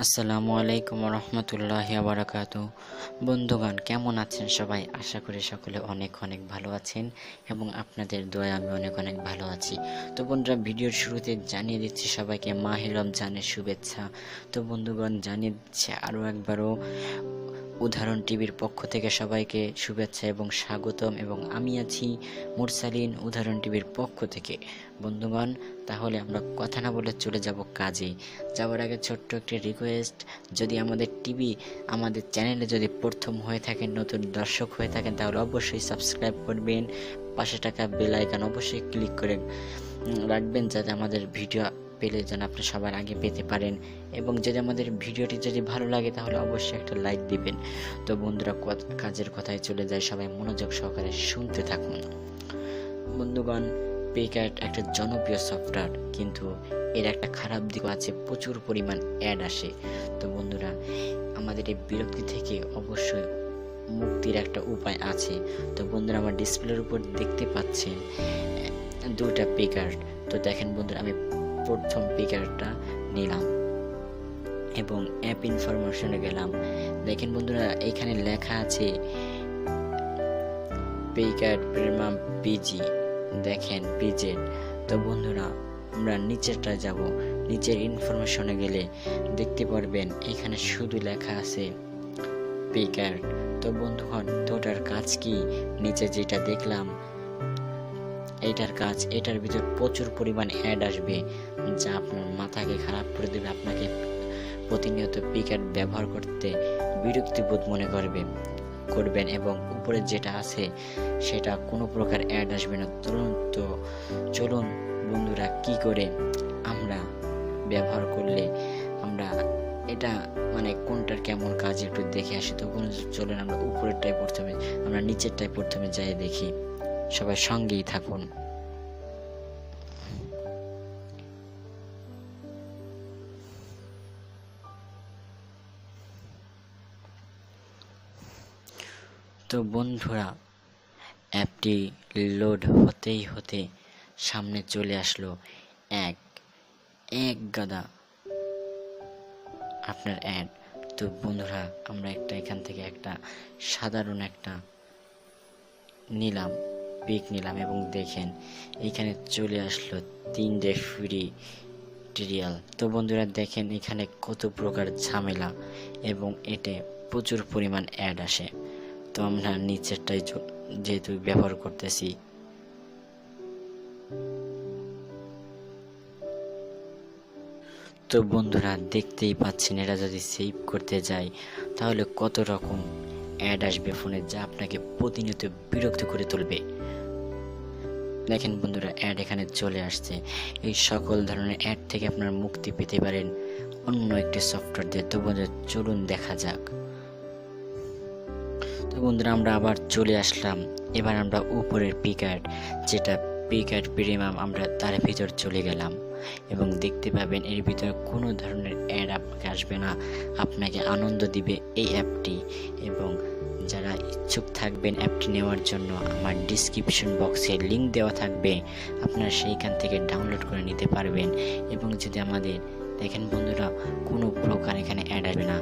আসসালামু আলাইকুম রহমতুল্লাহি বারাকাতু। বন্ধুগণ, কেমন আছেন সবাই? আশা করি সকলে অনেক অনেক ভালো আছেন এবং আপনাদের দোয়ায় আমি অনেক অনেক ভালো আছি। তো বন্ধুরা, ভিডিওর শুরুতে জানিয়ে দিচ্ছি সবাইকে মাহে রমজানের শুভেচ্ছা। তো বন্ধুগণ, জানিয়ে দিচ্ছি আরও একবারও উদাহরণ টিভির পক্ষ থেকে সবাইকে শুভেচ্ছা এবং স্বাগতম, এবং আমি আছি মুরসালিন উদাহরণ টিভির পক্ষ থেকে। বন্ধুগণ, তাহলে আমরা কথা না বলে চলে যাব কাজে। যাওয়ার আগে ছোট্ট একটি রিকোয়েস্ট, যদি আমাদের চ্যানেলে যদি প্রথম হয়ে থাকেন, নতুন দর্শক হয়ে থাকেন, তাহলে অবশ্যই সাবস্ক্রাইব করবেন, পাশে থাকা বেল আইকন অবশ্যই ক্লিক করে রাখবেন, যাতে আমাদের ভিডিও পেলে যেন আপনি সবার আগে পেতে পারেন। এবং যদি আমাদের ভিডিওটি যদি ভালো লাগে তাহলে অবশ্যই একটা লাইক দিবেন। তো বন্ধুরা, কাজের কথায় চলে যায়, সবাই মনোযোগ সহকারে শুনতে থাকুন। বন্ধুগণ, পিকার্ট একটা জনপ্রিয় সফটওয়্যার, কিন্তু এর একটা খারাপ দিকও আছে, প্রচুর পরিমাণ অ্যাড আসে। তো বন্ধুরা, আমাদের এই বিরক্তি থেকে অবশ্যই মুক্তির একটা উপায় আছে। তো বন্ধুরা, আমার ডিসপ্লের উপর দেখতে পাচ্ছেন দুটা পিকার্ট। তো দেখেন বন্ধুরা, আমি প্রথম পিকারটা নিলাম এবং অ্যাপ ইনফরমেশনে গেলাম। দেখেন বন্ধুরা, এইখানে লেখা আছে পিকার্ট প্রিমিয়াম পিজি, দেখেন পিজেড। তো বন্ধুরা, আমরা নিচেরটা যাব। নিচের ইনফরমেশনে গেলে দেখতে পারবেন এখানে শুধু লেখা আছে পিকার্ট। তো বন্ধুগণ, তোটার কাজ কি? নিচে যেটা দেখলাম এইটার কাজ, এটার ভিতর প্রচুর পরিমাণ অ্যাড আসবে, যা আপনার মাথাকে খারাপ করে দেবে। আপনাকে প্রতিনিয়ত পিকার্ট ব্যবহার করতে বিরক্তিবোধ মনে করবেন এবং উপরে যেটা আছে সেটা কোনো প্রকার অ্যাড আসবে না। চলুন বন্ধুরা, কি করে আমরা ব্যবহার করলে আমরা এটা কোনটার কেমন কাজ একটু দেখে আসি। তো চলুন আমরা নিচেরটাই প্রথমে যাই দেখি। সবাই সঙ্গেই থাকুন। তো বন্ধুরা, অ্যাপটি লোড হতে সামনে চলে আসলো এক গাদা আপনার অ্যাড। তো বন্ধুরা, আমরা এখান থেকে একটা সাধারণ একটা পিক নিলাম এবং দেখেন এখানে চলে আসলো 3 ফ্রি টিরিয়াল। তো বন্ধুরা, দেখেন এখানে কত প্রকার ঝামেলা এবং এতে প্রচুর পরিমাণ অ্যাড আসে। তো আমরা নিচেরটাই যেহেতু ব্যবহার করতেছি, তো বন্ধুরা দেখতেই পাচ্ছেন, এটা যদি সেভ করতে যাই তাহলে কত রকম অ্যাড আসবে ফোনে, যা আপনাকে প্রতিনিয়ত বিরক্ত করে তুলবে। দেখেন বন্ধুরা, অ্যাড এখানে চলে আসছে। এই সকল ধরনের অ্যাড থেকে আপনারা মুক্তি পেতে পারেন অন্য একটি সফটওয়্যার দিয়ে। তো বন্ধুরা, চলুন দেখা যাক। তো বন্ধুরা, আমরা আবার চলে আসলাম। এবার আমরা উপরের পিকার্ট, যেটা পিকার্ট প্রিমিয়াম, আমরা তার ভিতর চলে গেলাম এবং দেখতে পাবেন এর ভিতরে কোনো ধরনের অ্যাড আপনাকে আসবে না। আপনাকে আনন্দ দিবে এই অ্যাপটি। এবং যারা ইচ্ছুক থাকবেন অ্যাপটি নেওয়ার জন্য, আমার ডিসক্রিপশন বক্সে লিঙ্ক দেওয়া থাকবে, আপনারা সেইখান থেকে ডাউনলোড করে নিতে পারবেন। এবং যদি দেখেন বন্ধুরা, কোনো প্রকার এখানে অ্যাড আসবে না।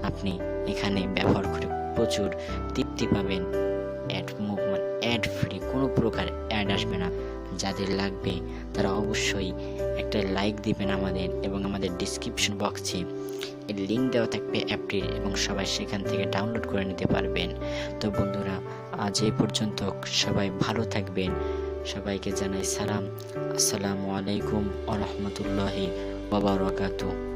আপনি এখানে ব্যবহার করে প্রচুর তৃপ্তি পাবেন। অ্যাড ফ্রি, কোনো প্রকার অ্যাড আসবে না। যাদের লাগবে তারা অবশ্যই একটা লাইক দিবেন আমাদের, এবং আমাদের ডিসক্রিপশন বক্সে এর লিঙ্ক দেওয়া থাকবে অ্যাপটির, এবং সবাই সেখান থেকে ডাউনলোড করে নিতে পারবেন। তো বন্ধুরা, আজ এই পর্যন্ত। সবাই ভালো থাকবেন। সবাইকে জানাই সালাম। আসসালামু আলাইকুম ওয়া রাহমাতুল্লাহি ওয়া বারাকাতুহু।